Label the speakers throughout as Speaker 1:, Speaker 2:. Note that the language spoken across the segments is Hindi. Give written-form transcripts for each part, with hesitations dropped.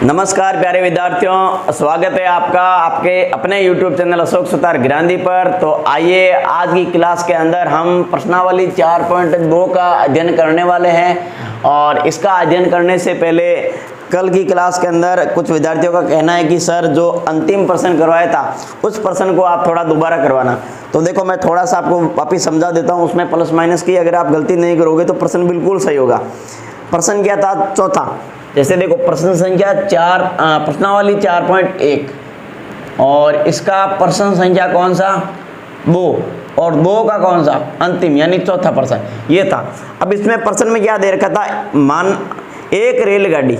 Speaker 1: नमस्कार प्यारे विद्यार्थियों, स्वागत है आपका आपके अपने YouTube चैनल अशोक सुतार गिरांधी पर। तो आइए आज की क्लास के अंदर हम प्रश्नावली 4.2 का अध्ययन करने वाले हैं। और इसका अध्ययन करने से पहले कल की क्लास के अंदर कुछ विद्यार्थियों का कहना है कि सर जो अंतिम प्रश्न करवाया था उस प्रश्न को आप थोड़ा दोबारा करवाना। तो देखो मैं थोड़ा सा आपको वापिस समझा देता हूँ, उसमें प्लस माइनस की अगर आप गलती नहीं करोगे तो प्रश्न बिल्कुल सही होगा। प्रश्न क्या था? चौथा। जैसे देखो प्रश्न संख्या प्रश्नावली 4.1 और इसका प्रश्न संख्या कौन सा? 2 और 2 का कौन सा? अंतिम यानी चौथा प्रश्न ये था। अब इसमें प्रश्न में क्या दे रखा था? मान एक रेलगाड़ी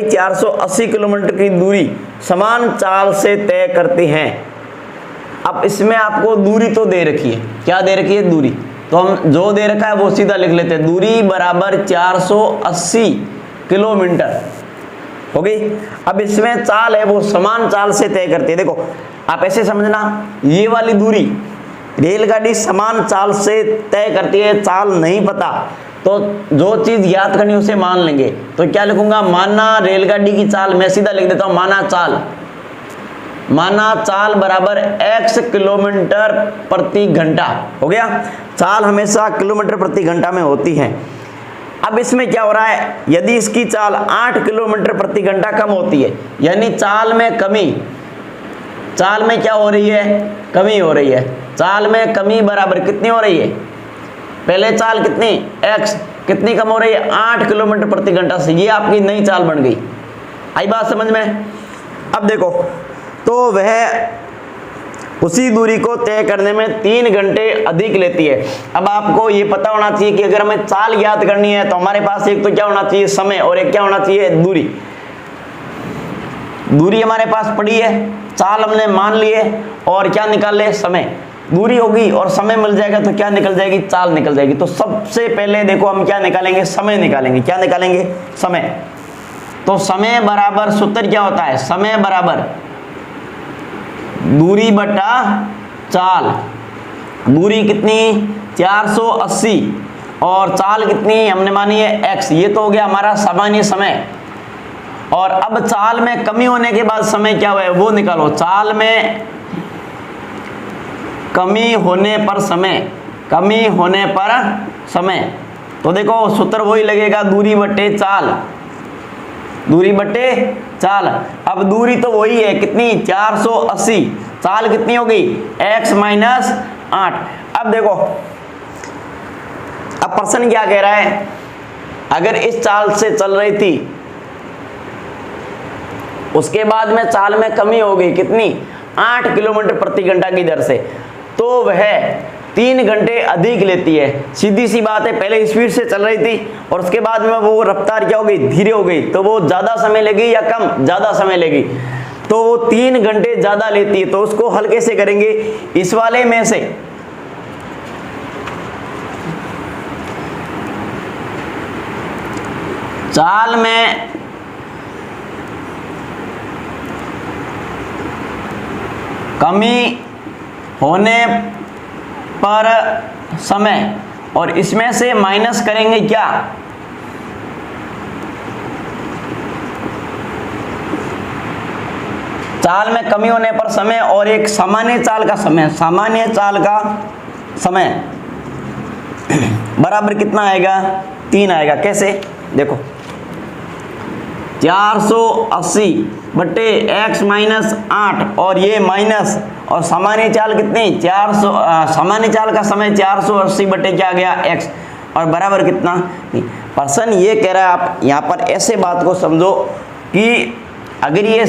Speaker 1: 480 किलोमीटर की दूरी समान चाल से तय करती है। अब इसमें आपको दूरी तो दे रखी है, क्या दे रखी है? दूरी। तो हम जो दे रखा है वो सीधा लिख लेते हैं, दूरी बराबर 480 किलोमीटर हो गई। अब इसमें चाल है वो समान चाल से तय करती है। देखो आप ऐसे समझना, ये वाली दूरी रेलगाड़ी समान चाल से तय करती है। चाल नहीं पता तो जो चीज याद करनी उसे मान लेंगे। तो क्या लिखूंगा? माना रेलगाड़ी की चाल, मैं सीधा लिख देता हूं माना चाल बराबर x किलोमीटर प्रति घंटा हो गया। चाल हमेशा किलोमीटर प्रति घंटा में होती है। अब इसमें क्या हो रहा है? यदि इसकी चाल 8 किलोमीटर प्रति घंटा कम होती है, यानी चाल में कमी, चाल में क्या हो रही है? कमी हो रही है। चाल में कमी बराबर कितनी हो रही है? पहले चाल कितनी x कितनी कम हो रही है? 8 किलोमीटर प्रति घंटा से। ये आपकी नई चाल बन गई। आई बात समझ में? अब देखो तो वह उसी दूरी को तय करने में 3 घंटे अधिक लेती है। अब आपको ये पता होना चाहिए कि अगर हमें चाल याद करनी है तो हमारे पास एक तो क्या होना चाहिए? समय, और एक क्या होना चाहिए? दूरी। दूरी हमारे पास पड़ी है, चाल हमने मान ली है, और क्या निकाल ले? समय। दूरी होगी और समय मिल जाएगा तो क्या निकल जाएगी? चाल निकल जाएगी। तो सबसे पहले देखो हम क्या निकालेंगे? समय निकालेंगे। क्या निकालेंगे? समय। तो समय बराबर सूत्र क्या होता है? समय बराबर दूरी बटा चाल। दूरी कितनी? 480 और चाल कितनी हमने मानी है? x। ये तो हो गया हमारा सामान्य समय। और अब चाल में कमी होने के बाद समय क्या हुआ है वो निकालो। चाल में कमी होने पर समय, कमी होने पर समय। तो देखो सूत्र वही लगेगा, दूरी बटे चाल, दूरी बटे चाल। अब दूरी तो वही है, कितनी? 480। चाल कितनी हो गई? x minus 8। अब देखो अब प्रश्न क्या कह रहा है? अगर इस चाल से चल रही थी उसके बाद में चाल में कमी हो गई, कितनी? 8 किलोमीटर प्रति घंटा की दर से, तो वह 3 घंटे अधिक लेती है। सीधी सी बात है, पहले स्पीड से चल रही थी और उसके बाद में वो रफ्तार क्या हो गई? धीरे हो गई। तो वो ज्यादा समय लेगी या कम? ज्यादा समय लेगी। तो वो 3 घंटे ज्यादा लेती है। तो उसको हल कैसे करेंगे? इस वाले में से चाल में कमी होने पर समय और इसमें से माइनस करेंगे क्या? चाल में कमी होने पर समय और एक सामान्य चाल का समय, सामान्य चाल का समय बराबर कितना आएगा? 3 आएगा। कैसे? देखो 480 बटे x माइनस 8 और ये माइनस, और सामान्य चाल कितनी? 400। सामान्य चाल का समय 480 बटे क्या गया? x, और बराबर कितना? प्रश्न ये कह रहा है, आप यहाँ पर ऐसे बात को समझो कि अगर ये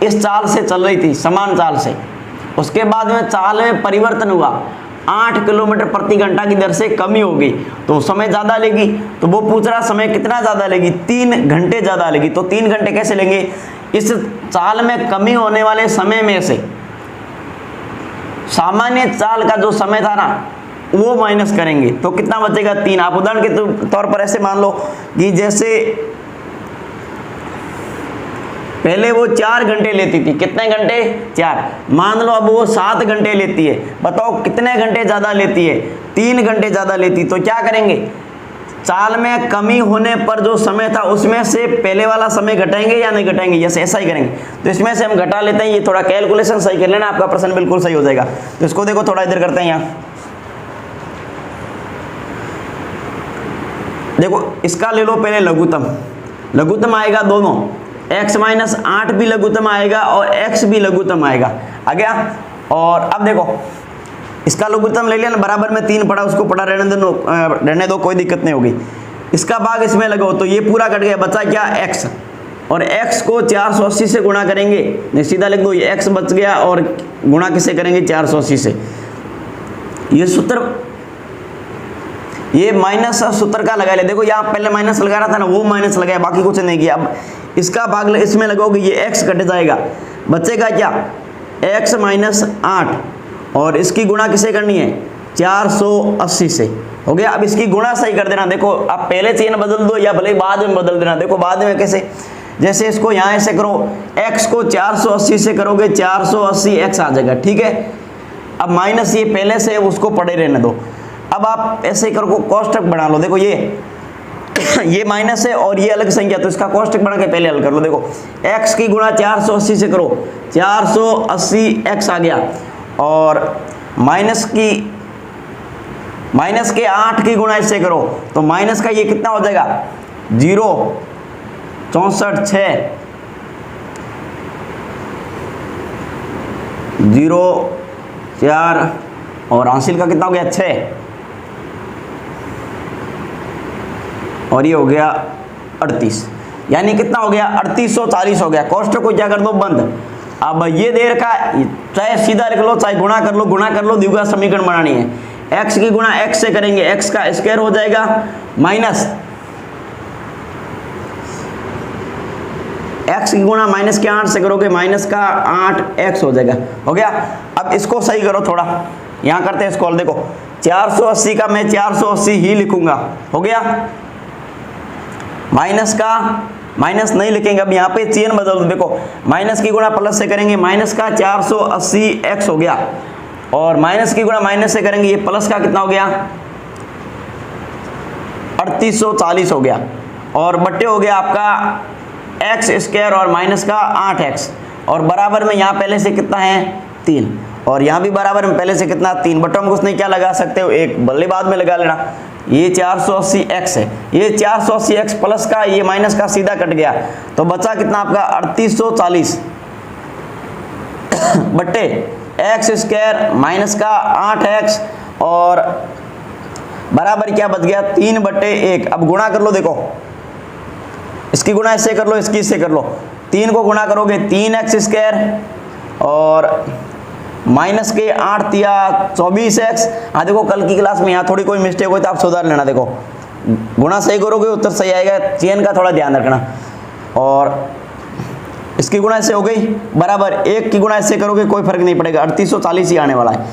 Speaker 1: इस चाल से चल रही थी, समान चाल से, उसके बाद में चाल में परिवर्तन हुआ, 8 किलोमीटर प्रति घंटा की दर से कमी हो गई, तो समय ज़्यादा लेगी। तो वो पूछ रहा समय कितना ज़्यादा लेगी? 3 घंटे ज़्यादा लेगी। तो 3 घंटे कैसे लेंगे? इस चाल में कमी होने वाले समय में से सामान्य चाल का जो समय था ना वो माइनस करेंगे तो कितना बचेगा? 3। आप उदाहरण के तौर पर ऐसे मान लो कि जैसे पहले वो 4 घंटे लेती थी, कितने घंटे? 4। मान लो अब वो 7 घंटे लेती है, बताओ कितने घंटे ज्यादा लेती है? 3 घंटे ज्यादा लेती। तो क्या करेंगे? चाल में कमी होने पर जो समय था उसमें से पहले वाला समय घटाएंगे या नहीं घटाएंगे, यस ऐसा ही करेंगे। तो इसमें से हम घटा लेते हैं, ये थोड़ा कैलकुलेशन सही कर लेना, आपका प्रश्न बिल्कुल सही हो जाएगा। तो इसको देखो थोड़ा इधर करते हैं, यहाँ देखो इसका ले लो पहले लघुत्तम, लघुत्तम आएगा दोनों, x माइनस 8 भी लघुत्तम आएगा और x भी लघुत्तम आएगा, आ गया। और अब देखो इसका लघुत्तम ले लिया ना, बराबर में 3 पड़ा, उसको पड़ा रहने दो, कोई दिक्कत नहीं होगी। इसका भाग इसमें लगाओ तो ये पूरा कट गया, बचा क्या x, और x को 480 से गुणा करेंगे, नहीं सीधा लिख दो, ये x बच गया और गुणा किससे करेंगे 480 से। ये सूत्र, ये माइनस सूत्र का लगा ले, देखो यहाँ पहले माइनस लगा रहा था ना, वो माइनस लगाया, बाकी कुछ नहीं किया। अब इसका भाग इसमें लगाओगे, ये x कट जाएगा, बचेगा क्या x माइनस 8, और इसकी गुणा किसे करनी है 480 से, हो गया। अब इसकी गुणा सही कर देना, देखो आप पहले चिन्ह बदल दो या भले बाद में बदल देना, देखो बाद में कैसे, जैसे इसको यहाँ ऐसे करो, x को 480 से करोगे 480 x आ जाएगा, ठीक है। अब माइनस ये पहले से उसको पड़े रहने दो। अब आप ऐसे करो, कोष्टक बना लो, देखो ये माइनस है और ये अलग संख्या, तो इसका कोष्टक बना के पहले हल कर लो। देखो x की गुणा 480 से करो, 480 x आ गया, और माइनस के 8 की गुणा इससे करो तो माइनस का ये कितना हो जाएगा 0, 64 6 0 4, और हासिल का कितना हो गया 6, और ये हो गया 38, यानी कितना हो गया 3840 हो गया। कोष्टक को क्या कर दो बंद। अब ये देर का चाहे सीधा लिख लो चाहे गुणा कर लो, द्विघात समीकरण बनानी है। x की गुणा x से करेंगे, x का स्क्वायर हो जाएगा, माइनस x की गुणा माइनस के 8 से करोगे, माइनस का 8x हो जाएगा, हो गया। अब इसको सही करो थोड़ा, यहाँ करते हैं इसको, देखो 480 का मैं 480 ही लिखूंगा, हो गया। माइनस का माइनस नहीं लिखेंगे, अब यहाँ पे चिन्ह बदल दो, देखो माइनस की गुणा प्लस से करेंगे, माइनस का 480x हो गया, और माइनस की गुणा माइनस से करेंगे, ये प्लस का कितना हो गया 3840 हो गया, और बट्टे हो गया आपका x स्क्वायर और माइनस का 8x, और बराबर में यहाँ पहले से कितना है 3, और यहाँ भी बराबर में पहले से कितना 3, बटन में कुछ नहीं क्या लगा सकते हो, एक बल्ले बाद में लगा लेना। ये 480x है, ये 480x प्लस का ये माइनस का सीधा कट गया, तो बचा कितना आपका 3840 बट्टे x स्क्वायर माइनस का 8x, और बराबर क्या बच गया 3/1। अब गुणा कर लो, देखो इसकी गुणा इससे कर लो, इसकी इससे कर लो, 3 को गुणा करोगे 3x स्क्वायर, और माइनस के 8 तिया 24x। हाँ देखो कल की क्लास में यहाँ थोड़ी कोई मिस्टेक हुई तो आप सुधार लेना, देखो गुणा सही करोगे उत्तर सही आएगा, चेन का थोड़ा ध्यान रखना। और इसकी गुणा इससे हो गई, बराबर 1 की गुणा इससे करोगे कोई फर्क नहीं पड़ेगा, 3840 ही आने वाला है।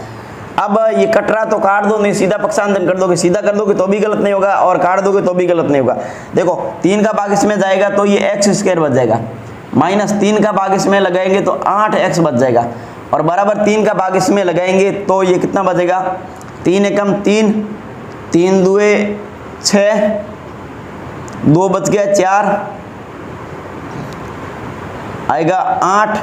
Speaker 1: अब ये कट रहा तो काट दो, नहीं सीधा पक्षांतरण कर दोगे, सीधा कर दोगे तो भी गलत नहीं होगा, और काट दोगे तो भी गलत नहीं होगा। देखो 3 का भाग इसमें जाएगा तो ये x स्क्वायर बच जाएगा, माइनस 3 का भाग इसमें लगाएंगे तो 8x बच जाएगा, और बराबर 3 का भाग इसमें लगाएंगे तो ये कितना बचेगा 3 एकम 3, 3 दुए 6, 2 बच गया 4 आएगा 8,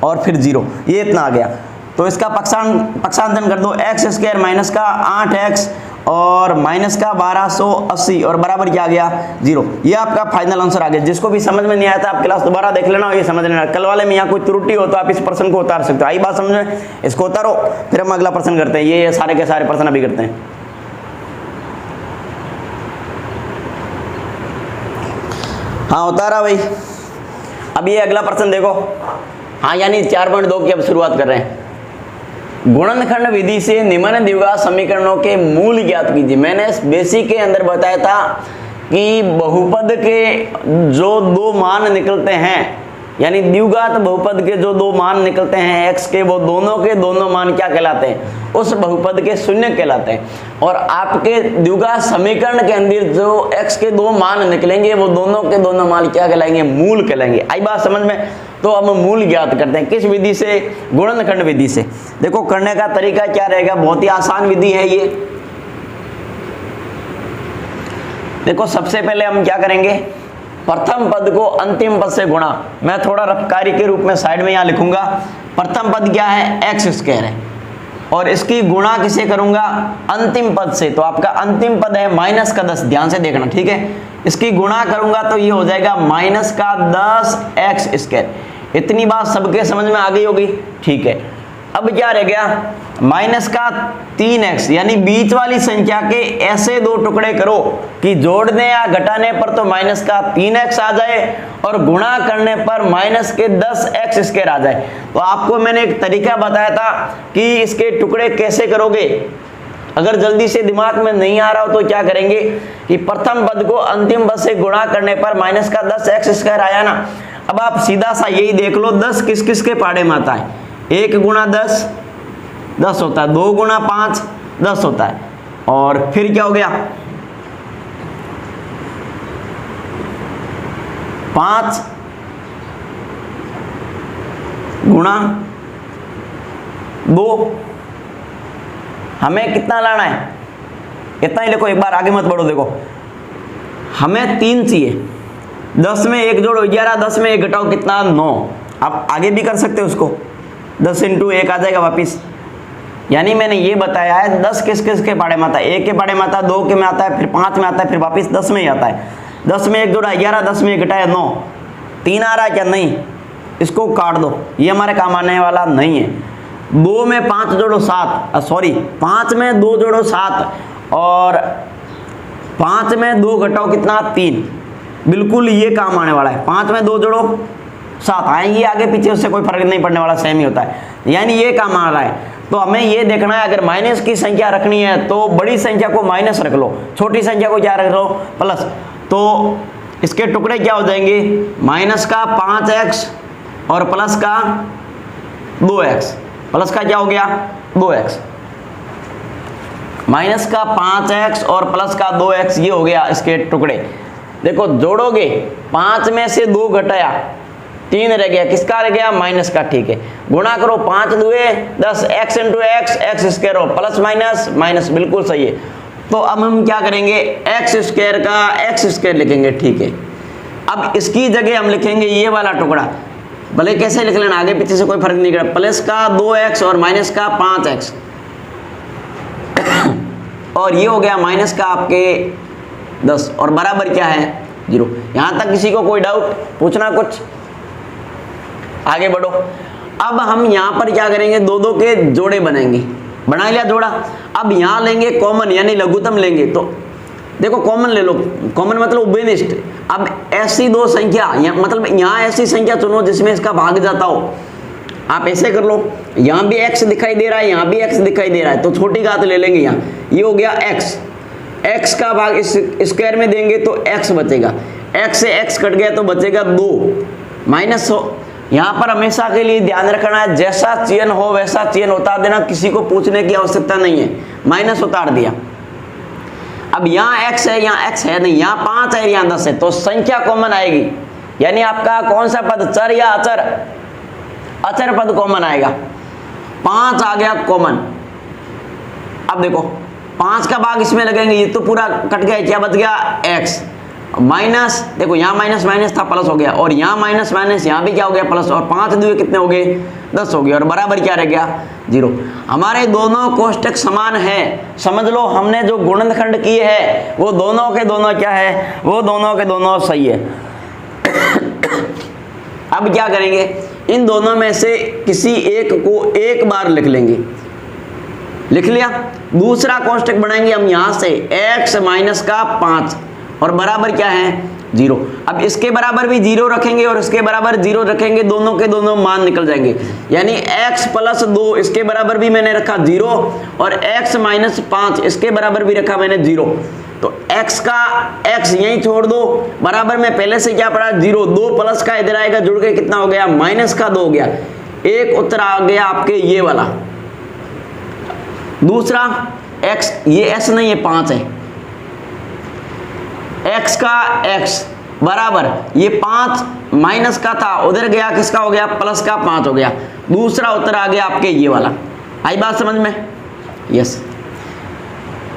Speaker 1: और फिर 0, ये इतना आ गया। तो इसका पक्षांतरण कर दो, x स्क्वायर माइनस का 8x और माइनस का 1280, और बराबर क्या आ गया 0। ये आपका फाइनल आंसर आ गया। जिसको भी समझ में नहीं आया था आप क्लास दोबारा देख लेना और ये समझ लेना, कल वाले में यहाँ कोई त्रुटि हो तो आप इस प्रश्न को उतार सकते हो। आई बात समझ में, इसको उतारो फिर हम अगला प्रश्न करते हैं। ये सारे के सारे प्रश्न अभी करते हैं। हाँ उतारा भाई। अब ये अगला प्रश्न देखो, हाँ यानी 4.2 की अब शुरुआत कर रहे हैं। गुणनखंड विधि से निम्न द्विघात समीकरणों के मूल ज्ञात कीजिए। मैंने बेसिक के अंदर बताया था कि बहुपद के जो 2 मान निकलते हैं, यानी द्विघात बहुपद के जो 2 मान निकलते हैं x के, वो दोनों के दोनों मान क्या कहलाते हैं, उस बहुपद के शून्य कहलाते हैं। और आपके द्विघात समीकरण के अंदर जो x के 2 मान निकलेंगे वो दोनों के दोनों मान क्या कहलाएंगे, मूल कहलाएंगे। आई बात समझ में। तो अब हम मूल ज्ञात करते हैं, किस विधि से, गुणनखंड विधि से। देखो करने का तरीका क्या रहेगा, बहुत ही आसान विधि है ये। देखो सबसे पहले हम क्या करेंगे, प्रथम पद को अंतिम पद से गुणा। मैं थोड़ा रफकारी के रूप में साइड में यहाँ लिखूंगा। प्रथम पद क्या है, एक्स स्क्वायर है, और इसकी गुणा किसे करूंगा, अंतिम पद से। तो आपका अंतिम पद है माइनस का 10, ध्यान से देखना, ठीक है। इसकी गुणा करूंगा तो ये हो जाएगा माइनस का 10 एक्स स्क्वायर। इतनी बात सबके समझ में आ गई होगी, ठीक है। अब क्या रह गया, माइनस का 3x, यानी बीच वाली संख्या के ऐसे दो टुकड़े करो कि जोड़ने या घटाने पर तो माइनस का 3x आ जाए और गुणा करने पर माइनस के 10x स्क्वायर आ जाए। तो आपको मैंने एक तरीका बताया था कि इसके टुकड़े कैसे करोगे। अगर जल्दी से दिमाग में नहीं आ रहा हो तो क्या करेंगे कि प्रथम पद को अंतिम पद से गुणा करने पर माइनस का 10x स्क्वायर आया ना। अब आप सीधा सा यही देख लो, 10 किस किस के पाड़े में आता है, 1 गुणा 10 10 होता है, 2 गुणा 5 10 होता है, और फिर क्या हो गया 5 गुणा 2। हमें कितना लाना है, इतना ही लिखो, एक बार आगे मत बढ़ो। देखो हमें 3 चाहिए, 10 में 1 जोड़ो 11, 10 में 1 घटाओ कितना 9। आप आगे भी कर सकते हो उसको, 10 × 1 आ जाएगा वापिस। यानी मैंने ये बताया है 10 किस किस के पाड़े में आता है, 1 के पाड़े में आता है, 2 के में आता है, फिर 5 में आता है, फिर वापिस 10 में ही आता है। 10 में 1 जोड़ा 11, 10 में 1 घटाया 9। 3 आ रहा है क्या, नहीं, इसको काट दो, ये हमारे काम आने वाला नहीं है। 2 में 5 जोड़ो 7, सॉरी 5 में 2 जोड़ो 7, और 5 में 2 घटाओ कितना 3, बिल्कुल ये काम आने वाला है। 5 में 2 जोड़ो 7 आएंगे आगे पीछे, उससे कोई फर्क नहीं पड़ने वाला, सेम ही होता है, यानी ये काम आ रहा है। तो हमें ये देखना है, अगर माइनस की संख्या रखनी है तो बड़ी संख्या को माइनस रख लो, छोटी संख्या को क्या रख लो, प्लस। तो इसके टुकड़े क्या हो जाएंगे, माइनस का 5x और प्लस का 2x। प्लस का क्या हो गया 2x, माइनस का 5x और प्लस का 2x, ये हो गया इसके टुकड़े। देखो जोड़ोगे, 5 में से 2 घटाया 3 रह गया, किसका रह गया, माइनस का, ठीक है। गुणा करो 5 दुए 10, x × x, x स्क्वायर हो, प्लस माइनस माइनस, बिल्कुल सही है। तो अब हम क्या करेंगे, x स्क्वायर का x स्क्वायर लिखेंगे, ठीक है। अब इसकी जगह हम लिखेंगे ये वाला टुकड़ा, भले कैसे लिख लेना, आगे पीछे से कोई फर्क नहीं पड़ता, प्लस का 2x और माइनस का 5x, और ये हो गया माइनस का आपके 10, और बराबर क्या है 0। यहां तक किसी को कोई डाउट पूछना, कुछ आगे बढ़ो। अब हम यहां पर क्या करेंगे, 2 के जोड़े बनाएंगे, बना लिया जोड़ा। अब यहां लेंगे कॉमन, यानी लघुत्तम लेंगे। तो देखो कॉमन ले लो, कॉमन मतलब उभयनिष्ठ। अब ऐसी 2 संख्या, मतलब यहां ऐसी संख्या चुनो जिसमें इसका भाग जाता हो। आप ऐसे कर लो, यहां भी x दिखाई दे रहा है, यहां भी x दिखाई दे रहा है, तो छोटी घात ले लेंगे। यहाँ ये हो गया x, x का भाग इस स्क्वायर में देंगे तो x बचेगा, x से x कट गया तो बचेगा 2 माइनस हो। यहाँ पर हमेशा के लिए ध्यान रखना है, जैसा चयन हो वैसा चयन उतार देना, किसी को पूछने की आवश्यकता नहीं है, माइनस उतार दिया। अब यहाँ x है, यहाँ x है नहीं, यहाँ 5 है, यहाँ 10 है, तो संख्या कॉमन आएगी। यानी आपका कौन सा पद, चर या अचर, अचर पद कॉमन आएगा। 5 आ गया कॉमन। अब देखो 5 का भाग इसमें लगेंगे, ये तो पूरा कट गया, क्या बच गया x माइनस। देखो यहाँ माइनस माइनस था, प्लस हो गया, और यहाँ माइनस माइनस, यहाँ भी क्या हो गया प्लस, और 5 दुए कितने हो गए 10 हो गए, और बराबर क्या रह गया 0। हमारे दोनों कोष्टक समान है, समझ लो हमने जो गुणनखंड किए हैं वो दोनों के दोनों क्या है, वो दोनों के दोनों सही है। अब क्या करेंगे, इन दोनों में से किसी एक को एक बार लिख लेंगे, लिख लिया। दूसरा कोष्टक बनाएंगे हम यहां से, x माइनस का 5 और बराबर क्या है 0। अब इसके बराबर भी 0 रखेंगे और इसके बराबर 0 रखेंगे, दोनों के दोनों मान निकल जाएंगे। यानी x प्लस 2 इसके बराबर भी मैंने रखा 0, और x माइनस 5 इसके बराबर भी रखा मैंने 0। तो x का x यहीं छोड़ दो, बराबर में पहले से क्या पड़ा 0, 2 प्लस का इधर आएगा, जुड़ के कितना हो गया माइनस का 2 हो गया। एक उत्तर आ गया आपके ये वाला। दूसरा x, ये s नहीं है 5 है, x का x बराबर ये 5 माइनस का था, उधर गया किसका हो गया प्लस का 5 हो गया। दूसरा उत्तर आ गया आपके ये वाला। आई बात समझ में? यस।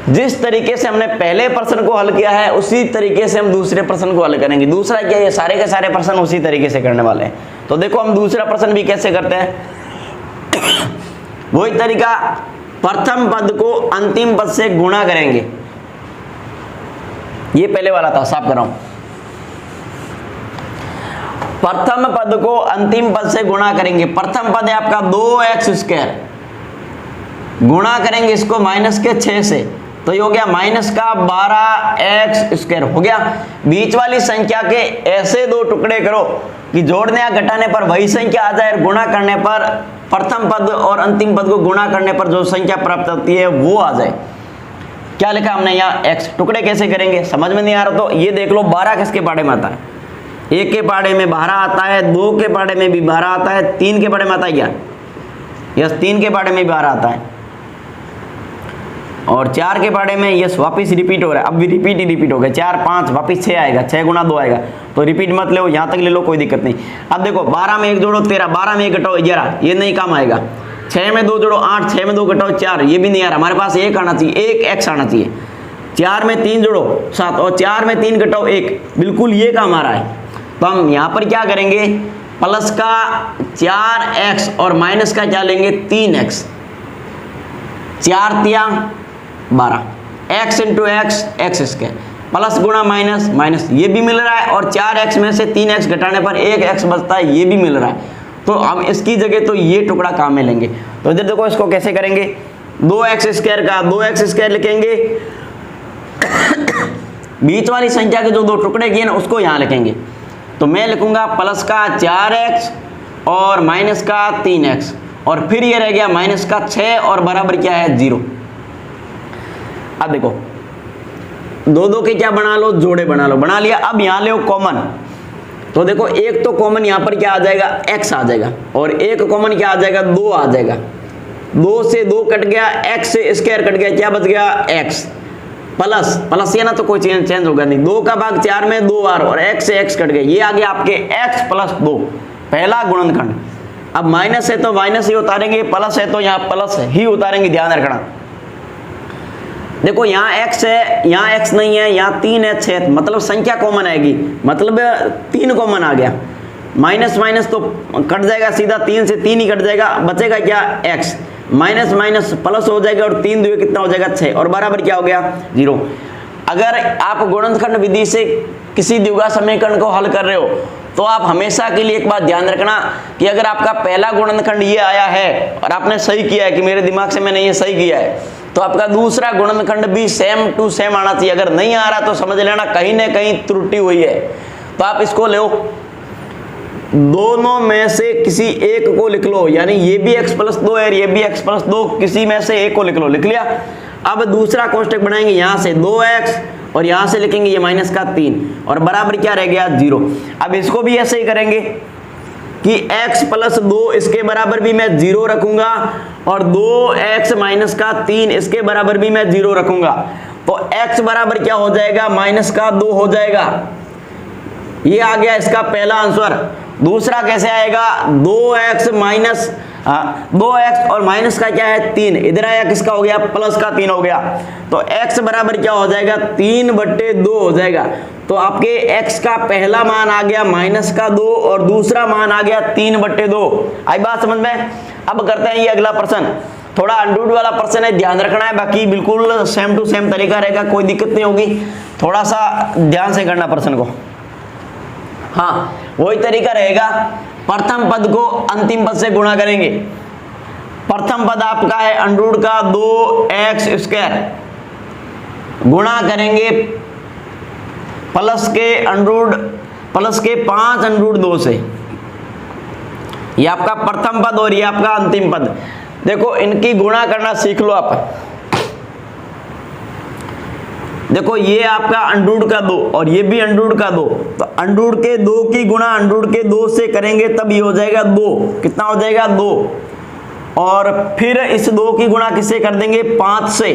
Speaker 1: जिस तरीके से हमने पहले प्रश्न को हल किया है उसी तरीके से हम दूसरे प्रश्न को हल करेंगे। दूसरा क्या, ये सारे के सारे प्रश्न उसी तरीके से करने वाले हैं। तो देखो हम दूसरा प्रश्न भी कैसे करते हैं, वही तरीका, प्रथम पद को अंतिम पद से गुणा करेंगे। ये पहले वाला था, साफ कर रहा हूं। प्रथम पद को अंतिम पद से गुणा करेंगे। प्रथम पद है आपका 2x², गुणा करेंगे इसको माइनस के 6 से, तो ये हो गया माइनस का 12x² हो गया। बीच वाली संख्या के ऐसे दो टुकड़े करो कि जोड़ने या घटाने पर वही संख्या आ जाए, गुणा करने पर प्रथम पद और अंतिम पद को गुणा करने पर जो संख्या प्राप्त होती है वो आ जाए। क्या लिखा हमने यहाँ, x। टुकड़े कैसे करेंगे समझ में नहीं आ रहा तो ये देख लो, 12 किसके पाड़े में आता है, 1 के पाड़े में 12 आता है, 2 के पाड़े में भी 12 आता है, 3 के पाड़े में आता है क्या, यस 3 के पाड़े में भी 12 आता है, और 4 के पाड़े में यस वापस रिपीट हो रहा है। अब भी रिपीट ही रिपीट हो गया, 4 5 वापस 6 आएगा, 6 गुना 2 आएगा, तो रिपीट मत लो, यहाँ तक ले लो कोई दिक्कत नहीं। अब देखो 12 में 1 जोड़ो 13, 12 में 1 घटाओ 11, ये नहीं काम आएगा। 6 में 2 जोड़ो 8, 6 में 2 घटाओ 4, ये भी नहीं आ रहा, हमारे पास 1 आना चाहिए, 1 x आना चाहिए। 4 में 3 जोड़ो 7, और 4 में 3 घटाओ 1, बिल्कुल ये काम आ रहा है। तो हम यहाँ पर क्या करेंगे, प्लस का 4x और माइनस का क्या लेंगे 3x, 4 तिया 12, x into x x², plus गुणा माइनस माइनस, ये भी मिल रहा है, और 4x में से 3x घटाने पर 1x बचता है, ये भी मिल रहा है। तो हम इसकी जगह तो ये टुकड़ा काम में लेंगे। तो इधर देखो इसको कैसे करेंगे, 2x² का 2x² लिखेंगे, बीच वाली संख्या के जो दो टुकड़े किए ना उसको यहाँ लिखेंगे। तो मैं लिखूंगा प्लस का 4x और माइनस का 3x, और फिर ये रह गया माइनस का 6 और बराबर क्या है 0। अब देखो 2 के क्या बना लो, जोड़े बना लो, बना लिया। अब यहाँ ले कॉमन, तो देखो एक तो कॉमन यहाँ पर क्या आ जाएगा x आ जाएगा, और एक कॉमन क्या आ जाएगा 2 आ जाएगा। 2 से 2 कट गया, x से स्क्वायर कट गया, क्या बच गया x, प्लस प्लस ये ना तो कोई चेंज होगा नहीं, 2 का भाग 4 में 2 बार, और x से x कट गया, ये आ गया आपके x + 2 पहला गुणनखंड। अब माइनस है तो माइनस ही उतारेंगे, प्लस है तो यहाँ प्लस ही उतारेंगे, ध्यान रखना। देखो यहाँ x है, यहाँ x नहीं है, यहाँ 3h है, मतलब संख्या कॉमन आएगी, मतलब 3 कॉमन आ गया। माइनस माइनस तो कट जाएगा सीधा, 3 से 3 ही कट जाएगा, बचेगा क्या x, माइनस माइनस प्लस हो जाएगा, और 3 2 कितना हो जाएगा 6, और बराबर क्या हो गया 0। अगर आप गुणनखंड विधि से किसी द्विघात समीकरण को हल कर रहे हो तो आप हमेशा के लिए एक बात ध्यान रखना कि अगर आपका पहला गुणनखंड ये आया है और आपने सही किया है कि मेरे दिमाग से मैंने ये सही किया है, तो आपका दूसरा गुणनखंड भी सेम टू सेम आना चाहिए। अगर नहीं आ रहा तो समझ लेना कहीं ना कहीं त्रुटि हुई है। तो आप इसको लो, दोनों में से किसी एक को लिख लो, यानी ये भी x + 2 है, ये भी x + 2, किसी में से एक को लिख लो, लिख लिया। अब दूसरा कोष्टक बनाएंगे, यहाँ से 2x और यहाँ से लिखेंगे ये माइनस का 3, और बराबर क्या रह गया 0। अब इसको भी ऐसे ही करेंगे कि x + 2 इसके बराबर भी मैं 0 रखूंगा, और 2x माइनस का 3 इसके बराबर भी मैं 0 रखूंगा। तो x बराबर क्या हो जाएगा माइनस का 2 हो जाएगा। ये आ गया इसका पहला आंसर। दूसरा कैसे आएगा, 2x माइनस 2x और माइनस का क्या है 3, इधर आया किसका हो गया प्लस का 3 हो गया। तो x बराबर क्या हो जाएगा 3/2 हो जाएगा। तो आपके x का पहला मान आ गया माइनस का 2 और दूसरा मान आ गया 3/2। आई बात समझ में। अब करते हैं ये अगला प्रश्न, थोड़ा अंडरवुड वाला प्रश्न है, ध्यान रखना है, बाकी बिल्कुल सेम टू सेम तरीका रहेगा, कोई दिक्कत नहीं होगी। थोड़ा सा ध्यान से करना प्रश्न को। हाँ वही तरीका रहेगा, प्रथम पद को अंतिम पद से गुणा करेंगे। प्रथम पद आपका है अंडरवुड का 2x², गुणा करेंगे प्लस के अंडरवुड प्लस के 5 अंडरवुड 2 से। ये आपका प्रथम पद और ये आपका अंतिम पद। देखो इनकी गुणा करना सीख लो आप। देखो ये आपका अंडरवुड का 2 और ये भी अंडरवुड का 2, तो अंडरवुड के 2 की गुणा अंडरवुड के 2 से करेंगे तब ये हो जाएगा 2। कितना हो जाएगा 2, और फिर इस 2 की गुणा किससे कर देंगे 5 से,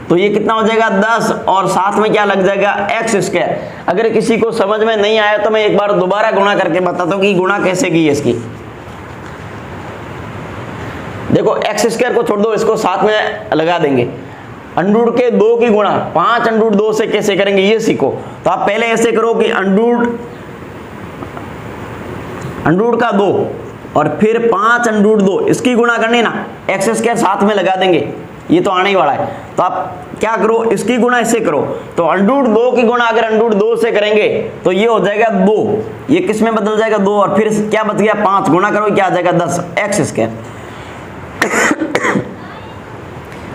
Speaker 1: तो ये कितना हो जाएगा 10, और साथ में क्या लग जाएगा x²। अगर किसी को समझ में नहीं आया तो मैं एक बार दोबारा गुणा करके बताता हूँ कि गुणा कैसे की है इसकी। देखो x² को छोड़ दो, इसको साथ में लगा देंगे। अंडरूट के 2 की गुणा 5 अंडरूट 2 से कैसे करेंगे ये सीखो। तो आप पहले ऐसे करो कि अंडरूट का 2 और फिर 5 अंडरूट 2 इसकी गुणा करनी ना, एक्स स्क्वायर साथ में लगा देंगे, ये तो आने ही वाला है। तो आप क्या करो, इसकी गुणा इससे करो। तो अंडरूट 2 की गुणा अगर अंडरूट 2 से करेंगे तो ये हो जाएगा 2, ये किस में बदल जाएगा 2, और फिर क्या बच गया 5, गुणा करो क्या आ जाएगा 10 एक्स स्क्वायर।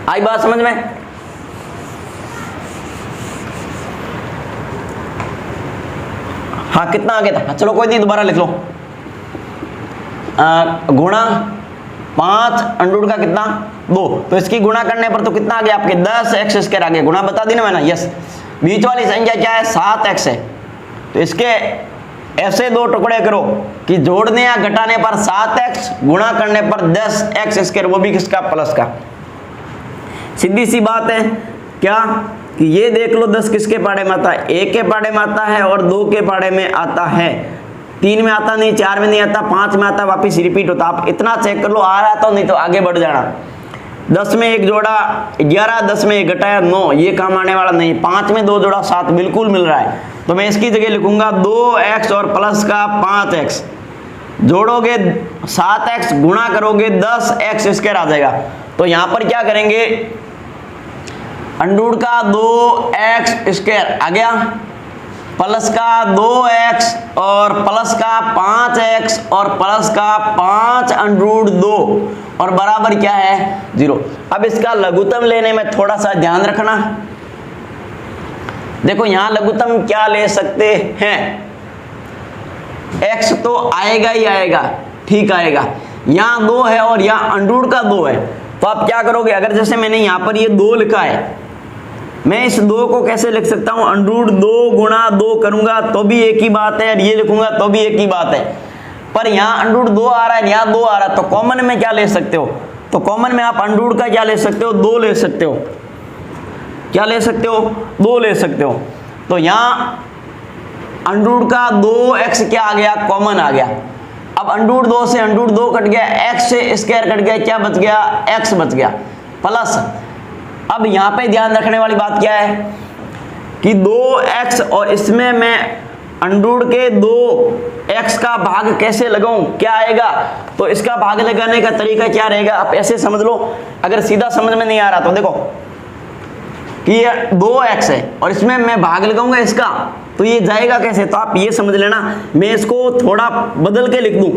Speaker 1: आई बात समझ में? हाँ कितना आ गया था, चलो कोई नहीं दोबारा लिख लो। गुणा 5 अंडरूट का कितना 2, तो इसकी गुणा करने पर तो कितना आ गया आपके 10 एक्स स्क्वायर आ गया। गुणा बता दी ना मैंने, यस। बीच वाली संख्या क्या है 7 एक्स है, तो इसके ऐसे 2 टुकड़े करो कि जोड़ने या घटाने पर 7 एक्स, गुणा करने पर 10 एक्स स्क्वायर, वो भी किसका प्लस का। सीधी सी बात है क्या कि ये देख लो 10 किसके पाड़े में आता है, 1 के पाड़े में आता है और 2 के पाड़े में आता है, 3 में आता नहीं, 4 में नहीं आता, 5 में आता, वापिस रिपीट होता। आप इतना चेक कर लो, आ रहा तो नहीं तो आगे बढ़ जाना। 10 में 1 जोड़ा 11, 10 में 1 घटाया 9, ये काम आने वाला नहीं। 5 में 2 जोड़ा 7 बिल्कुल मिल रहा है, तो मैं इसकी जगह लिखूंगा 2x और प्लस का 5x, जोड़ोगे 7x, गुणा करोगे 10x स्क्वायर आ जाएगा। तो यहां पर क्या करेंगे, अंडरूट का 2x स्क्वायर आ गया, प्लस का 2x और प्लस का 5x और प्लस का 5 अंडरूट 2 और बराबर क्या है 0। अब इसका लघुत्तम लेने में थोड़ा सा ध्यान रखना। देखो यहां लघुत्तम क्या ले सकते हैं, x तो आएगा ही आएगा, ठीक आएगा। यहां 2 है और यहां अंडरूट का 2 है, तो आप क्या करोगे, अगर जैसे मैंने यहां पर ये 2 लिखा है, मैं इस 2 को कैसे लिख सकता हूं, अंडरूट 2 गुणा 2 करूंगा तो भी एक ही बात है, और ये लिखूंगा तो भी एक ही बात है। पर यहां अंडरूट 2 आ रहा है, यहां 2 आ रहा है, तो कॉमन में क्या ले सकते हो, तो कॉमन में आप अंडरूट का क्या ले सकते हो, 2 ले सकते हो। क्या ले सकते हो, 2 ले सकते हो। तो यहां अंडरूट का 2x क्या आ गया, कॉमन आ गया। अब अंडरूट 2 से अंडरूट 2 कट गया, x से स्क्वायर कट गया, क्या बच गया, x बच गया प्लस। अब यहां पे ध्यान रखने वाली बात क्या है कि 2x और इसमें मैं अंडरूट के 2x का भाग कैसे लगाऊं, क्या आएगा, तो इसका भाग लगाने का तरीका क्या रहेगा, आप ऐसे समझ लो। अगर सीधा समझ में नहीं आ रहा तो देखो कि ये 2x है और इसमें मैं भाग लगाऊंगा इसका, तो ये जाएगा कैसे, तो आप ये समझ लेना। मैं इसको थोड़ा बदल के लिख दूं,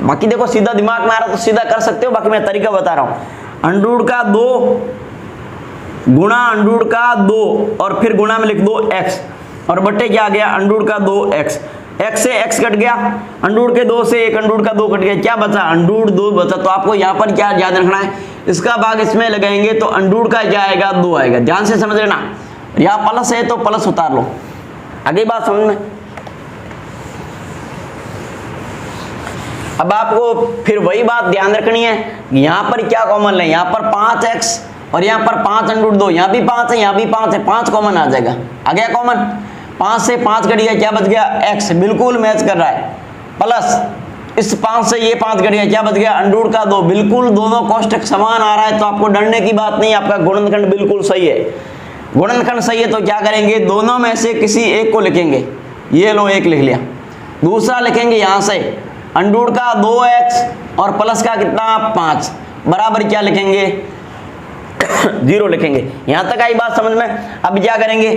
Speaker 1: बाकी देखो सीधा दिमाग में आ रहा तो सीधा कर सकते हो, बाकी मैं तरीका बता रहा हूं। अंडरूट का 2 गुणा अंडरूट का 2 और फिर गुणा में लिख दो x और बट्टे क्या आ गया, अंडरूट का 2x, x से x कट गया, अंडरूट के 2 से एक अंडरूट का 2 कट गया, क्या बचा, अंडरूट 2 बचा। तो आपको यहाँ पर क्या याद रखना है, इसका भाग इसमें लगाएंगे तो अंडरूट का क्या आएगा, 2 आएगा। ध्यान से समझ लेना, यहाँ प्लस है तो प्लस उतार लो। आगे बात समझ में। अब आपको फिर वही बात ध्यान रखनी है, यहाँ पर क्या कॉमन है, यहाँ पर 5x और यहाँ पर 5 अंडरूट 2, यहाँ भी 5 है, यहाँ भी 5 है, 5 कॉमन आ जाएगा, आ गया कॉमन। 5 से 5 कट गया, क्या बच गया, x, बिल्कुल मैच कर रहा है। प्लस इस 5 से ये 5 कट गया, क्या बच गया, अंडरूट का 2, बिल्कुल दोनों कोष्टक समान आ रहा है, तो आपको डरने की बात नहीं, आपका गुणनखंड बिल्कुल सही है। गुणनखंड सही है तो क्या करेंगे, दोनों में से किसी एक को लिखेंगे, ये लो एक लिख लिया, दूसरा लिखेंगे यहाँ से अंडरूट का 2x और प्लस का कितना 5 बराबर क्या लिखेंगे 0 लिखेंगे। यहां तक आई बात समझ में। अब क्या करेंगे,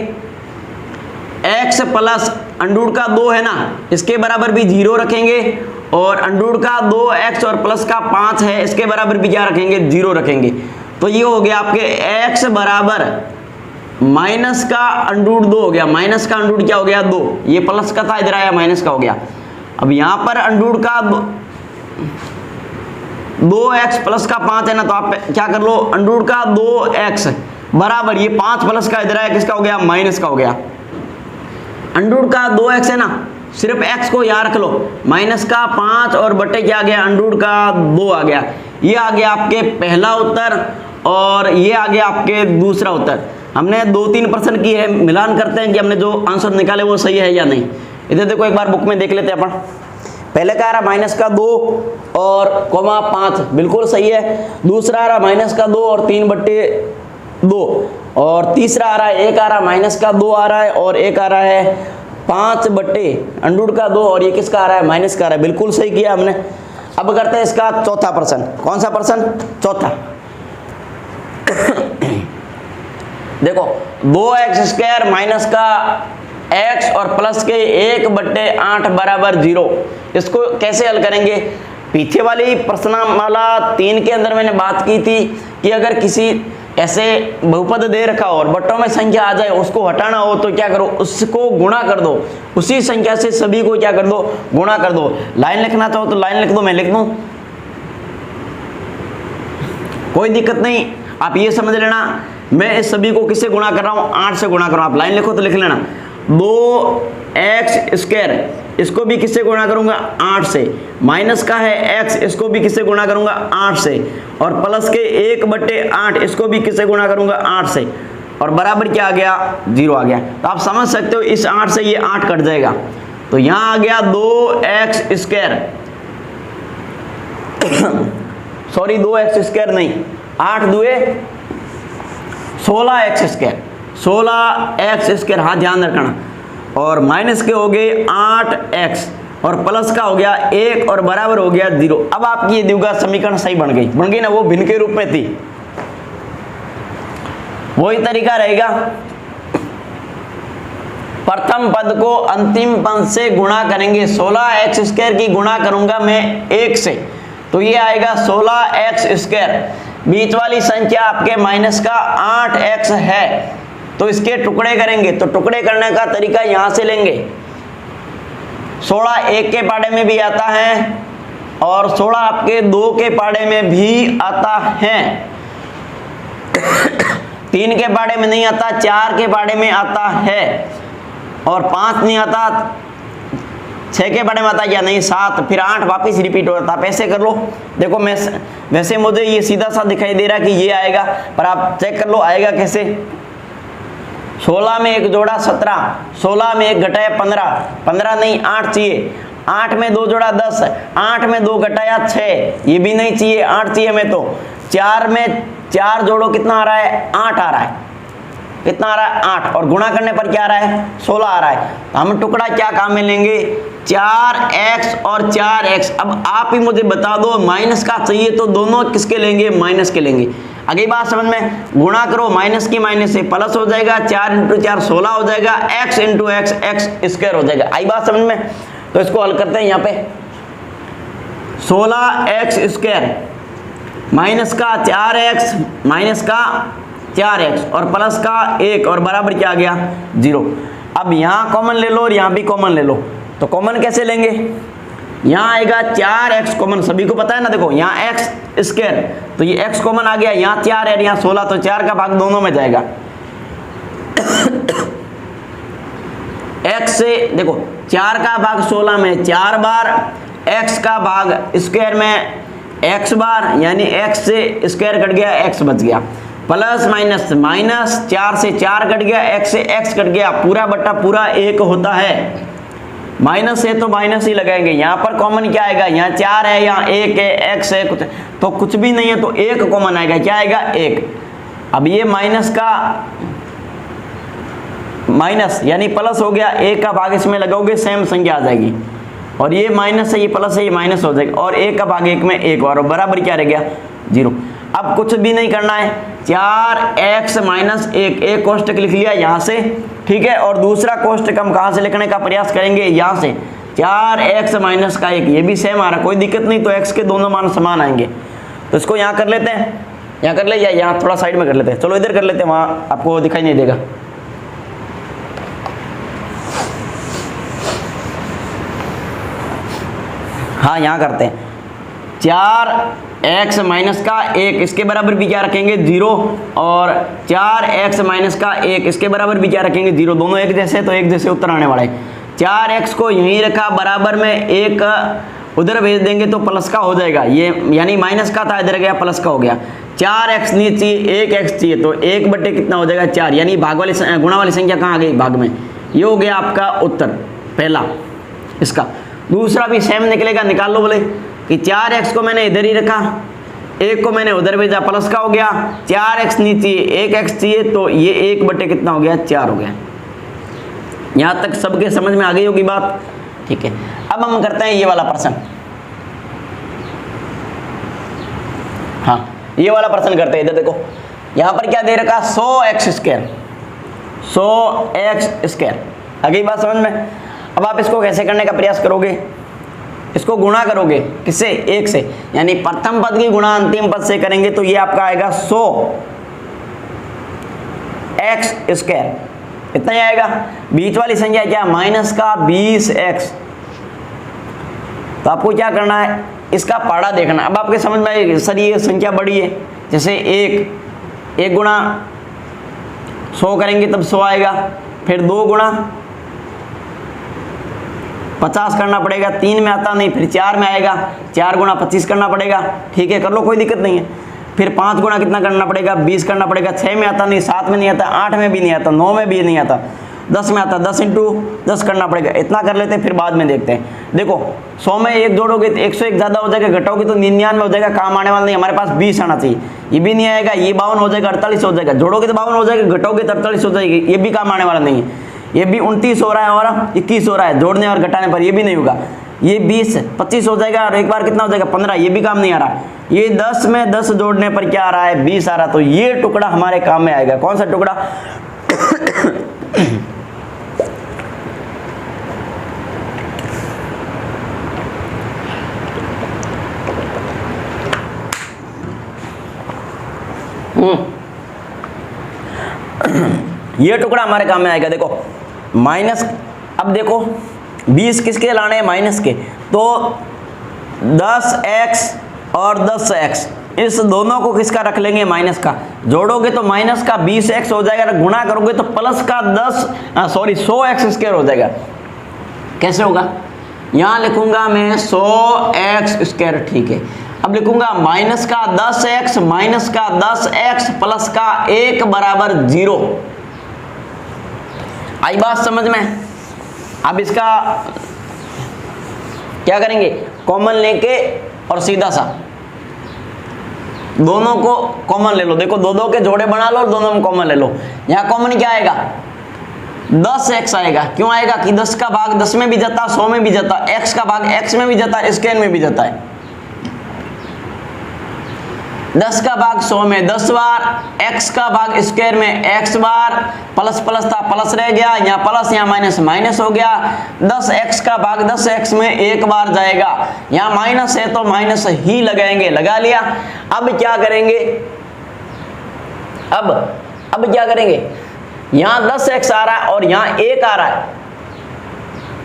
Speaker 1: x प्लस अंडरूट का 2 है ना, इसके बराबर भी 0 रखेंगे, और अंडरूट का 2x और प्लस का 5 है, इसके बराबर भी क्या रखेंगे, 0 रखेंगे। तो ये हो गया आपके x बराबर माइनस का अंडरूट 2 हो गया, माइनस का अंडरूट क्या हो गया 2, ये प्लस का था इधर आया माइनस का हो गया। अब यहां पर अंडरूट का 2x प्लस का 5 है ना, तो आप क्या कर लो, अंडरूट का 2x बराबर ये 5 प्लस का इधर आया, किसका हो गया, माइनस का हो गया। अंडरूट का 2x है ना, सिर्फ x को यहाँ रख लो, माइनस का 5 और बटे क्या आ गया, अंडरूट का 2 आ गया। ये आ गया आपके पहला उत्तर और ये आ गया आपके दूसरा उत्तर। हमने 2-3% की है, मिलान करते हैं कि हमने जो आंसर निकाले वो सही है या नहीं। इधर देखो एक बार बुक में देख लेते हैं अपन। पहले का आ रहा माइनस का 2 और कोमा 5 बिल्कुल सही है, दूसरा आ रहा माइनस का 2 और 3/2 2, और तीसरा आ रहा है 1 आ रहा है, माइनस का 2 आ रहा है, और 1 आ रहा है 5/√2 का 2, और ये किसका आ रहा है, माइनस का आ रहा है। बिल्कुल सही किया हमने। अब करते हैं इसका चौथा प्रश्न। कौन सा प्रश्न? चौथा। देखो 2x² माइनस का x और प्लस के 1/8 बराबर 0, इसको कैसे हल करेंगे? पीछे वाली प्रश्नमाला 3 के अंदर मैंने बात की थी कि अगर किसी ऐसे बहुपद दे रखा हो और बट्टों में संख्या आ जाए, उसको हटाना हो तो क्या करो, उसको गुणा कर दो, उसी संख्या से सभी को क्या कर दो, गुणा कर दो। लाइन लिखना चाहो तो लाइन लिख दो, मैं लिख दूं, कोई दिक्कत नहीं। आप ये समझ लेना, मैं इस सभी को किससे गुणा कर रहा हूं, 8 से गुणा कर रहा हूं। आप लाइन लिखो तो लिख लेना 2x², इसको भी किससे गुणा करूंगा, 8 से। माइनस का है x, इसको भी किससे गुणा करूंगा, 8 से। और प्लस के 1/8, इसको भी किससे गुणा करूंगा, 8 से। और बराबर क्या आ गया, 0 आ गया। तो आप समझ सकते हो इस 8 से ये 8 कट जाएगा, तो यहां आ गया 2x²। सॉरी 2x² नहीं, 8 दुए 16x², 16x², हाँ ध्यान रखना। और माइनस के हो गए 8x, और प्लस का हो गया 1, और बराबर हो गया 0। अब आपकी ये द्विघात समीकरण सही बन गई ना, वो भिन्न के रूप में थी। वही तरीका रहेगा, प्रथम पद को अंतिम पद से गुणा करेंगे। 16x² की गुणा करूंगा मैं 1 से, तो ये आएगा 16x²। बीच वाली संख्या आपके माइनस का 8x है, तो इसके टुकड़े करेंगे, तो टुकड़े करने का तरीका यहां से लेंगे। 16 1 के पाड़े में भी आता है, और 16 आपके 2 के पाड़े में भी आता है। 3 के पाड़े में नहीं आता, 4 के पाड़े में आता है, और 5 नहीं आता, 6 के पाड़े में आता या नहीं, 7, फिर 8 वापस रिपीट होता। आप ऐसे कर लो, देखो मैं वैसे मुझे ये सीधा सा दिखाई दे रहा कि ये आएगा, पर आप चेक कर लो आएगा कैसे। 16 में 1 जोड़ा 17, 16 में 1 घटाया 15, 15 नहीं 8 चाहिए, 8 में 2 जोड़ा 10, 8 में 2 घटाया 6, ये भी नहीं चाहिए, 8 चाहिए हमें। तो 4 में 4 जोड़ो, कितना आ रहा है, 8 आ रहा है। कितना आ रहा है, 8, और गुणा करने पर क्या आ रहा है, 16 आ रहा है। तो हम टुकड़ा क्या काम में लेंगे, 4x और 4x। अब आप ही मुझे बता दो, माइनस का चाहिए तो दोनों किसके लेंगे, माइनस के लेंगे। अगली बात समझ में, गुणा करो माइनस की माइनस से, प्लस हो जाएगा, 4 × 4 16 हो जाएगा, x × x x² हो जाएगा। आई बात समझ में? तो इसको हल करते हैं। यहाँ पे 16x² माइनस का 4x, माइनस का 4x, और प्लस का 1, और बराबर क्या आ गया, 0। अब यहाँ कॉमन ले लो और यहाँ भी कॉमन ले लो, तो कॉमन कैसे लेंगे, यहाँ आएगा 4x कॉमन, सभी को पता है ना। देखो यहाँ x², तो ये x कॉमन आ गया, यहाँ 4 है, यहाँ 16, तो 4 का भाग दोनों में जाएगा। x से देखो 4 का भाग 16 में 4 बार, x का भाग स्क्वायर में x बार, यानी x से स्क्वायर कट गया, x बच गया। प्लस माइनस माइनस, 4 से 4 कट गया, x से x कट गया, पूरा बट्टा पूरा 1 होता है। माइनस है तो माइनस ही लगाएंगे। यहाँ पर कॉमन क्या आएगा, यहाँ 4 है, यहाँ 1 है, x है, कुछ भी नहीं है, तो 1 कॉमन आएगा। क्या आएगा, 1। अब ये माइनस का माइनस यानी प्लस हो गया, 1 का भाग इसमें लगाओगे सेम संख्या आ जाएगी, और ये माइनस है, ये प्लस है, ये माइनस हो जाएगा, और 1 का भाग 1 में 1, और बराबर क्या रह गया, 0। अब कुछ भी नहीं करना है, 4x - 1, एक कोष्टक लिख लिया यहाँ से, ठीक है। और दूसरा कोष्टक हम कहाँ से लिखने का प्रयास करेंगे, यहाँ से। 4x - 1, ये भी सेम आ रहा, कोई दिक्कत नहीं, तो x के दोनों मान समान आएंगे। तो इसको यहाँ कर लेते हैं, यहाँ कर ले, या यहाँ थोड़ा साइड में कर लेते हैं, चलो इधर कर लेते हैं, वहाँ आपको दिखाई नहीं देगा। हाँ यहाँ करते हैं, 4x - 1, इसके बराबर भी क्या रखेंगे, 0, और 4x - 1, इसके बराबर भी क्या रखेंगे, 0। दोनों एक जैसे, तो एक जैसे उत्तर आने वाला है। 4x को यहीं रखा, बराबर में 1 उधर भेज देंगे तो प्लस का हो जाएगा, ये यानी माइनस का था, इधर गया प्लस का हो गया। 4x नहीं चाहिए, 1x चाहिए, तो 1 बटे कितना हो जाएगा, 4, यानी भाग वाली गुणा वाली संख्या कहाँ आ गई, भाग में। ये हो गया आपका उत्तर पहला इसका। दूसरा भी सेम निकलेगा, निकाल लो बोले कि 4x को मैंने इधर ही रखा, एक को मैंने उधर भेजा, प्लस का हो गया, 4x नहीं चाहिए, 1x चाहिए, तो ये 1 बटे कितना हो गया, 4 हो गया। यहां तक सबके समझ में आ गई होगी बात, ठीक है। अब हम करते हैं ये वाला प्रश्न, हाँ ये वाला प्रश्न करते हैं। इधर देखो यहां पर क्या दे रखा, 100x स्क्वायर, 100x स्क्वायर, आ गई बात समझ में। अब आप इसको कैसे करने का प्रयास करोगे, इसको गुणा करोगे किससे, 1 से, यानी प्रथम पद की गुणा अंतिम पद से करेंगे तो ये आपका आएगा 100x स्क्वायर, इतना ही आएगा। बीच वाली संख्या क्या, माइनस का 20x, तो आपको क्या करना है, इसका पाड़ा देखना। अब आपके समझ में आएगी, सर ये संख्या बड़ी है, जैसे 1 गुणा 100 करेंगे तब 100 आएगा, फिर 2 गुणा 50 करना पड़ेगा, 3 में आता नहीं, फिर 4 में आएगा, 4 गुणा 25 करना पड़ेगा, ठीक है कर लो कोई दिक्कत नहीं है। फिर 5 गुणा कितना करना पड़ेगा, 20 करना पड़ेगा, 6 में आता नहीं, 7 में नहीं आता, 8 में भी नहीं आता, 9 में भी नहीं आता, 10 में आता, 10 इंटू 10 करना पड़ेगा, इतना कर लेते हैं, फिर बाद में देखते हैं। देखो 100 में 1 जोड़ोगे तो 101 ज़्यादा हो जाएगा, घटाओगे तो 99 हो जाएगा, काम आने वाला नहीं, हमारे पास 20 आना चाहिए, ये भी नहीं आएगा, ये 52 हो जाएगा, 48 हो जाएगा, जोड़ोगे तो 52 हो जाएगा, घटाओगे तो 48 हो जाएगी, ये भी काम आने वाला नहीं है। ये भी 29 हो रहा है और 21 हो रहा है, जोड़ने और घटाने पर ये भी नहीं होगा। ये 20 25 हो जाएगा और एक बार कितना हो जाएगा 15, ये भी काम नहीं आ रहा। ये 10 में 10 जोड़ने पर क्या आ रहा है, 20 आ रहा, तो ये टुकड़ा हमारे काम में आएगा। कौन सा टुकड़ा ये टुकड़ा हमारे काम में आएगा। देखो माइनस, अब देखो 20 किसके लाने हैं, माइनस के, तो 10x और 10x इस दोनों को किसका रख लेंगे, माइनस का। जोड़ोगे तो माइनस का 20x हो जाएगा, गुणा करोगे तो प्लस का 100x स्क्वायर हो जाएगा। कैसे होगा, यहां लिखूंगा मैं 100x स्क्वायर, ठीक है। अब लिखूंगा माइनस का 10x माइनस का 10x प्लस का 1 बराबर 0। आई बात समझ में। अब इसका क्या करेंगे, कॉमन लेके और सीधा सा दोनों को कॉमन ले लो। देखो दो के जोड़े बना लो और दोनों में कॉमन ले लो। यहां कॉमन क्या आएगा, 10x आएगा। क्यों आएगा कि 10 का भाग 10 में भी जाता, 100 में भी जाता, x का भाग x में भी जाता, स्क्वायर में भी जाता है। 10 का भाग 100 में 10 बार, x का भाग स्क्वायर में x बार, प्लस प्लस था प्लस रह गया, यहाँ प्लस यहाँ माइनस माइनस हो गया। 10x का भाग 10x में 1 बार जाएगा, यहाँ माइनस है तो माइनस ही लगाएंगे, लगा लिया। अब क्या करेंगे, अब क्या करेंगे, यहाँ 10x आ रहा है और यहाँ 1 आ रहा है,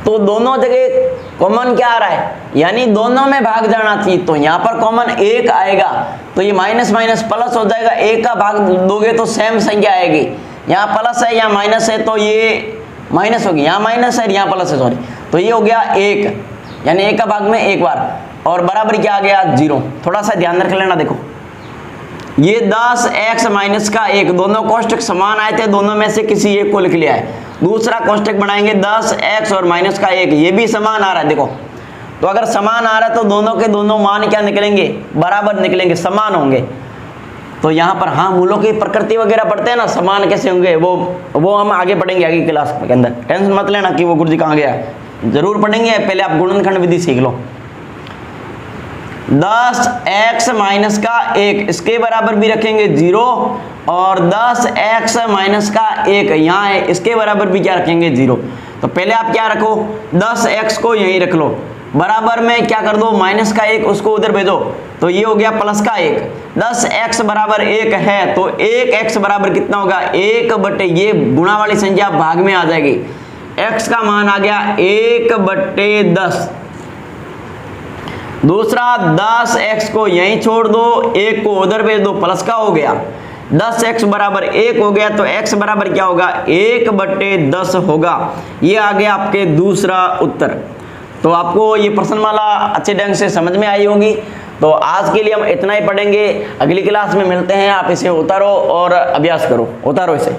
Speaker 1: तो दोनों जगह कॉमन क्या आ रहा है, यानी दोनों में भाग जाना चाहिए, तो यहाँ पर कॉमन 1 आएगा, तो ये माइनस माइनस प्लस हो जाएगा। 1 का भाग दोगे तो सेम संख्या आएगी, यहाँ प्लस है यहाँ माइनस है तो ये माइनस होगी, यहाँ माइनस है यहाँ प्लस है, सॉरी, तो ये हो गया 1, यानी 1 का भाग में 1 बार, और बराबर क्या आ गया 0। थोड़ा सा ध्यान रख लेना, देखो ये 10x माइनस का 1, दोनों कोष्टक समान आए थे, दोनों में से किसी एक को लिख लिया है। दूसरा कोष्टक बनाएंगे 10x और माइनस का 1, ये भी समान आ रहा है। देखो तो अगर समान आ रहा है तो दोनों के दोनों मान क्या निकलेंगे, बराबर निकलेंगे, समान होंगे। तो यहाँ पर हाँ मूलों की प्रकृति वगैरह पढ़ते हैं ना, समान कैसे होंगे वो हम आगे पढ़ेंगे आगे क्लास के अंदर। टेंशन मत लेना कि वो गुरुजी कहाँ गया, जरूर पढ़ेंगे, पहले आप गुणनखंड विधि सीख लो। 10x माइनस का 1 इसके बराबर भी रखेंगे 0, और 10x माइनस का 1 यहाँ है, इसके बराबर भी क्या रखेंगे 0। तो पहले आप क्या रखो, 10x को यहीं रख लो, बराबर में क्या कर दो, माइनस का 1 उसको उधर भेजो, तो ये हो गया प्लस का 1। 10x बराबर 1 है तो 1x बराबर कितना होगा, 1 बटे ये गुणा वाली संख्या भाग में आ जाएगी, x का मान आ गया 1 बटे 10। दूसरा 10x को यहीं छोड़ दो, 1 को उधर भेज दो, प्लस का हो गया, 10x बराबर 1 हो गया, तो x बराबर क्या होगा, 1 बटे 10 होगा। ये आ गया आपके दूसरा उत्तर। तो आपको ये प्रश्नमाला अच्छे ढंग से समझ में आई होगी। तो आज के लिए हम इतना ही पढ़ेंगे, अगली क्लास में मिलते हैं। आप इसे उतारो और अभ्यास करो, उतारो इसे।